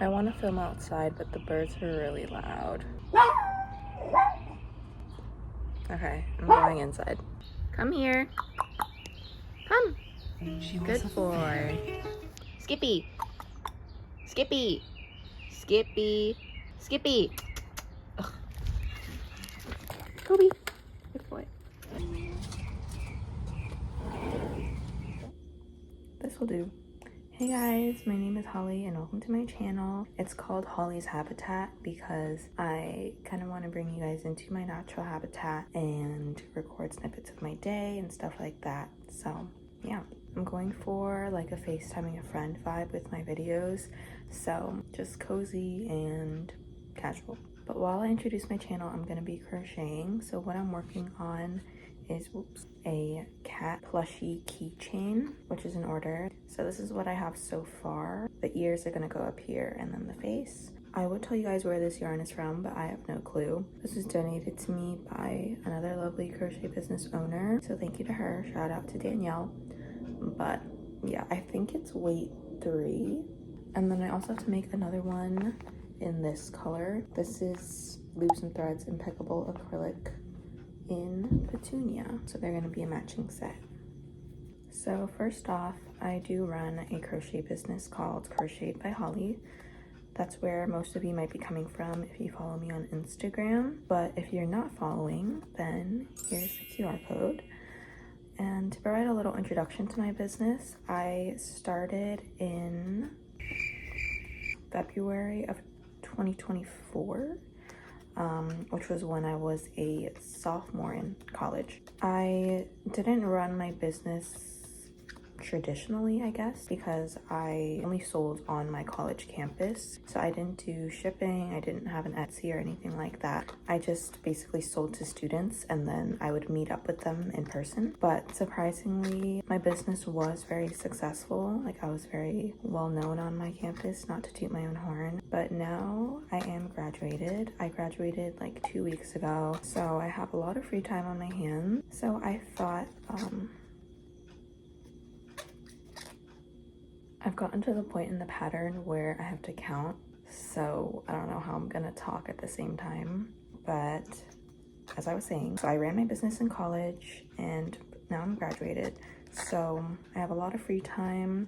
I want to film outside, but the birds are really loud. Okay, I'm going inside. Come here. Come. Good boy. Skippy. Skippy. Skippy. Skippy. Ugh. Kobe. Good boy. This will do. Hey guys, my name is Holly and welcome to my channel. It's called Holly's Habitat because I kind of want to bring you guys into my natural habitat and record snippets of my day and stuff like that. So yeah, I'm going for like a FaceTiming a friend vibe with my videos. So just cozy and casual. But while I introduce my channel, I'm going to be crocheting. So what I'm working on is a cat plushie keychain, which is in order. So this is what I have so far. The ears are gonna go up here and then the face. I would tell you guys where this yarn is from, but I have no clue. This was donated to me by another lovely crochet business owner, so thank you to her. Shout out to Danielle. But yeah, I think it's weight 3. And then I also have to make another one in this color. This is Loops and Threads Impeccable Acrylic in Petunia, so they're going to be a matching set. So first off, I do run a crochet business called Crochet by Holly. That's where most of you might be coming from if you follow me on Instagram, but if you're not following, then here's the QR code. And to provide a little introduction to my business, I started in February of 2024, which was when I was a sophomore in college. I didn't run my business traditionally, I guess, because I only sold on my college campus. So I didn't do shipping, I didn't have an Etsy or anything like that. I just basically sold to students and then I would meet up with them in person. But surprisingly, my business was very successful. Like I was very well known on my campus, not to toot my own horn. But now I am graduated. I graduated like 2 weeks ago, so I have a lot of free time on my hands. So I thought, I've gotten to the point in the pattern where I have to count, so I don't know how I'm gonna talk at the same time. But as I was saying, so I ran my business in college and now I'm graduated. So I have a lot of free time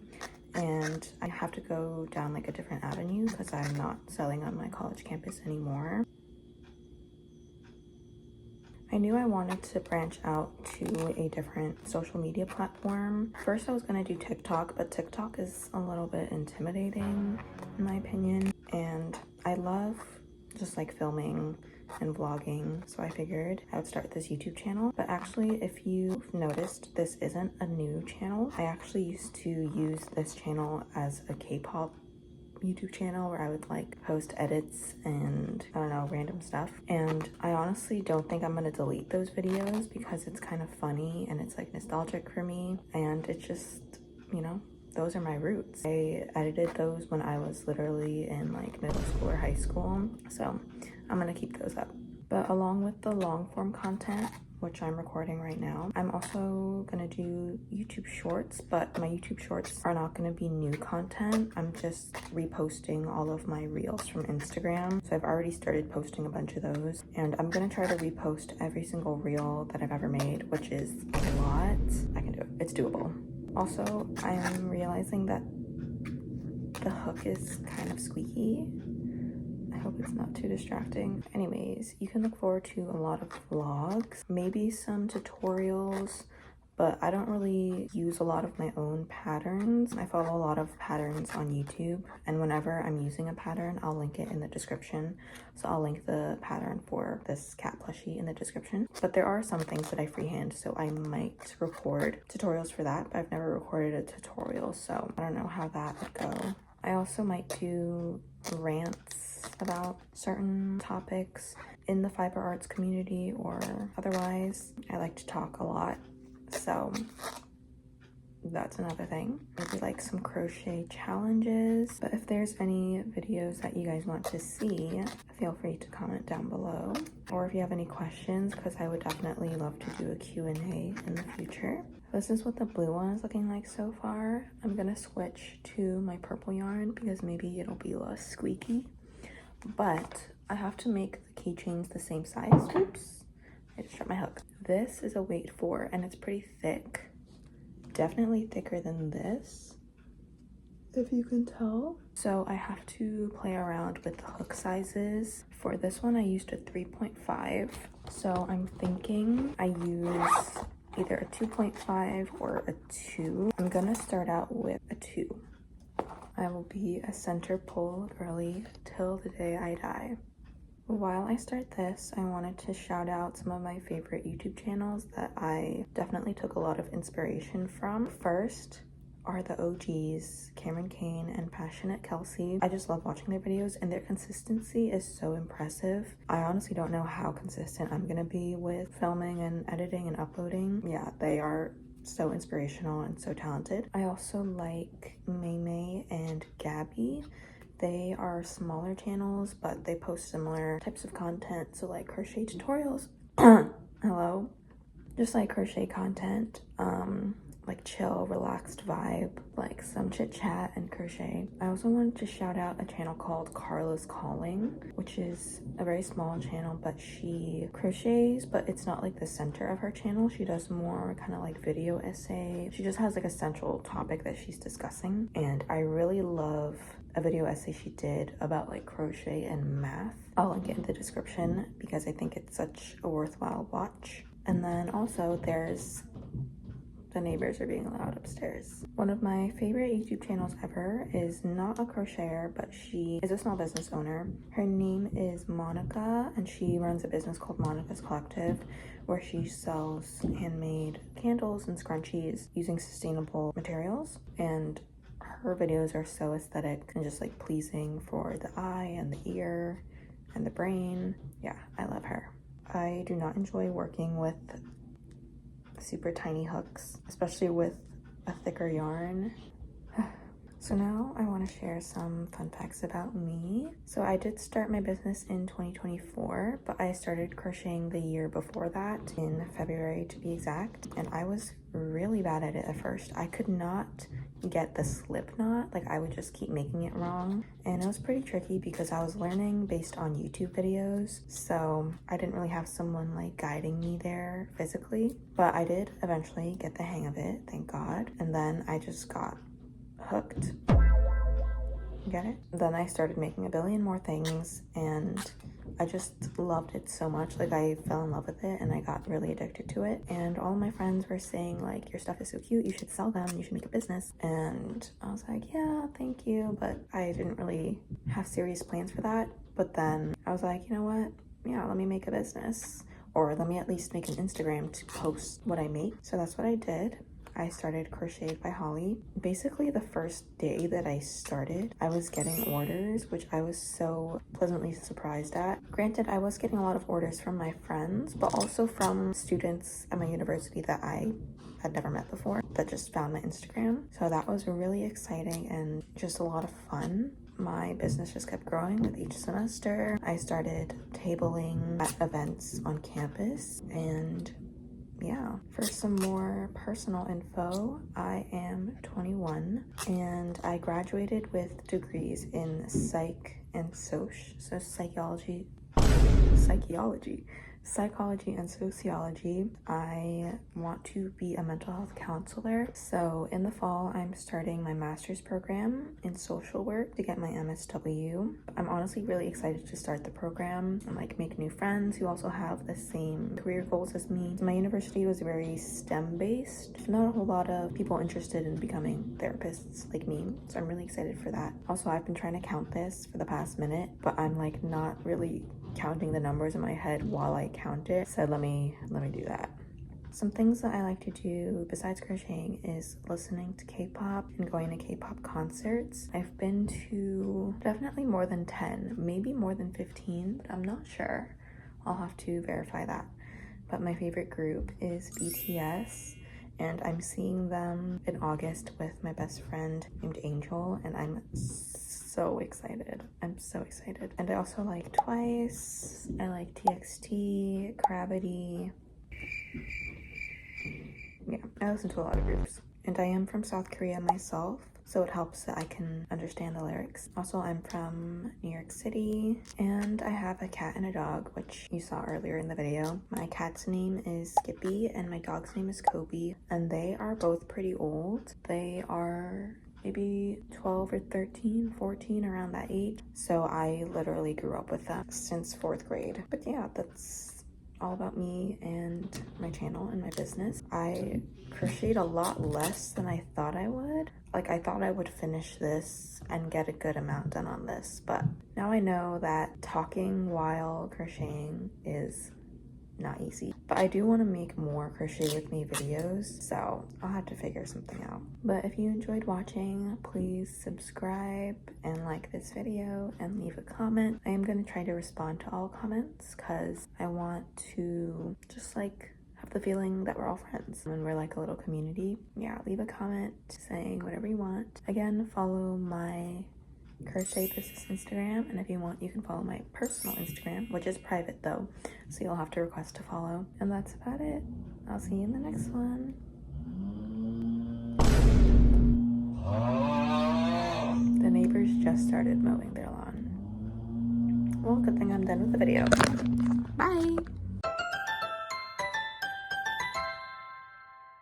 and I have to go down like a different avenue because I'm not selling on my college campus anymore. I knew I wanted to branch out to a different social media platform. First I was gonna do TikTok, but TikTok is a little bit intimidating in my opinion. And I love just like filming and vlogging, so I figured I would start this YouTube channel. But actually, if you've noticed, this isn't a new channel. I actually used to use this channel as a K-pop YouTube channel where I would like post edits and I don't know, random stuff. And I honestly don't think I'm gonna delete those videos because it's kind of funny and it's like nostalgic for me. And it's just, you know, those are my roots. I edited those when I was literally in like middle school or high school. So I'm gonna keep those up. But along with the long form content, which I'm recording right now, I'm also gonna do YouTube shorts, but my YouTube shorts are not gonna be new content. I'm just reposting all of my reels from Instagram. So I've already started posting a bunch of those, and I'm gonna try to repost every single reel that I've ever made, which is a lot. I can do it, it's doable. Also, I'm realizing that the hook is kind of squeaky. I hope it's not too distracting. Anyways, you can look forward to a lot of vlogs, maybe some tutorials, but I don't really use a lot of my own patterns. I follow a lot of patterns on YouTube, and whenever I'm using a pattern, I'll link it in the description. So I'll link the pattern for this cat plushie in the description. But there are some things that I freehand, so I might record tutorials for that, but I've never recorded a tutorial, so I don't know how that would go. I also might do rants about certain topics in the fiber arts community or otherwise. I like to talk a lot, so that's another thing. Maybe like some crochet challenges. But if there's any videos that you guys want to see, feel free to comment down below. Or if you have any questions, because I would definitely love to do a Q&A in the future. This is what the blue one is looking like so far. I'm gonna switch to my purple yarn because maybe it'll be less squeaky. But I have to make the keychains the same size. Oops, I just dropped my hook. This is a weight 4 and it's pretty thick. Definitely thicker than this, if you can tell. So I have to play around with the hook sizes. For this one, I used a 3.5. So I'm thinking I use either a 2.5 or a 2. I'm gonna start out with a 2. I will be a center pull girly till the day I die. While I start this, I wanted to shout out some of my favorite YouTube channels that I definitely took a lot of inspiration from. First are the OGs, Cameron Kane and Passionate Kelsey. I just love watching their videos and their consistency is so impressive. I honestly don't know how consistent I'm gonna be with filming and editing and uploading. Yeah, they are so inspirational and so talented. I also like May and Gabby. They are smaller channels, but they post similar types of content. So like crochet tutorials, hello, just like crochet content, like chill, relaxed vibe, like some chit chat and crochet. I also wanted to shout out a channel called Carla's Calling, which is a very small channel, but she crochets, but it's not like the center of her channel. She does more kind of like video essay. She just has like a central topic that she's discussing. And I really love a video essay she did about like crochet and math. I'll link it in the description because I think it's such a worthwhile watch. And then also there's the neighbors are being loud upstairs. One of my favorite YouTube channels ever is not a crocheter, but she is a small business owner. Her name is Monica, and she runs a business called Monica's Collective, where she sells handmade candles and scrunchies using sustainable materials. And her videos are so aesthetic and just like pleasing for the eye and the ear and the brain. Yeah, I love her. I do not enjoy working with super tiny hooks, especially with a thicker yarn. So now I want to share some fun facts about me. So I did start my business in 2024, but I started crocheting the year before that, in February to be exact, and I was really bad at it at first. I could not get the slip knot, like I would just keep making it wrong, and it was pretty tricky because I was learning based on YouTube videos, so I didn't really have someone like guiding me there physically, but I did eventually get the hang of it, thank God. And then I just got hooked. Get it? Then I started making a billion more things and I just loved it so much. Like I fell in love with it and I got really addicted to it. And all of my friends were saying like, your stuff is so cute, you should sell them, you should make a business. And I was like, yeah, thank you. But I didn't really have serious plans for that. But then I was like, you know what? Yeah, let me make a business. Or let me at least make an Instagram to post what I make. So that's what I did. I started Crocheted by Holly. Basically the first day that I started, I was getting orders, which I was so pleasantly surprised at. Granted, I was getting a lot of orders from my friends, but also from students at my university that I had never met before that just found my Instagram. So that was really exciting and just a lot of fun. My business just kept growing with each semester. I started tabling at events on campus, and yeah, for some more personal info, I am 21 and I graduated with degrees in psych and psychology and sociology. I want to be a mental health counselor. So in the fall, I'm starting my master's program in social work to get my MSW. I'm honestly really excited to start the program and like make new friends who also have the same career goals as me. My university was very STEM based. Not a whole lot of people interested in becoming therapists like me. So I'm really excited for that. Also, I've been trying to count this for the past minute, but I'm like not really counting the numbers in my head while I count it. So let me do that. Some things that I like to do besides crocheting is listening to K-pop and going to K-pop concerts. I've been to definitely more than 10, maybe more than 15, but I'm not sure. I'll have to verify that. But my favorite group is BTS, and I'm seeing them in August with my best friend named Angel, and I'm so excited. I'm so excited. And I also like Twice, I like TXT, Gravity. yeah, I listen to a lot of groups. And I am from South Korea myself, so it helps that I can understand the lyrics. Also, I'm from New York City, and I have a cat and a dog, which you saw earlier in the video. My cat's name is Skippy, and my dog's name is Kobe, and they are both pretty old. They are maybe 12 or 13, 14, around that age. So I literally grew up with them since 4th grade. But yeah, that's all about me and my channel and my business. I crocheted a lot less than I thought I would. Like, I thought I would finish this and get a good amount done on this, but now I know that talking while crocheting is not easy. But I do want to make more crochet with me videos, so I'll have to figure something out. But if you enjoyed watching, please subscribe and like this video and leave a comment. I am going to try to respond to all comments because I want to just like have the feeling that we're all friends and we're like a little community. Yeah, leave a comment saying whatever you want. Again, follow my crochet business Instagram, and if you want you can follow my personal Instagram, which is private though, so you'll have to request to follow. And that's about it. I'll see you in the next one. The neighbors just started mowing their lawn. Well, good thing I'm done with the video. Bye.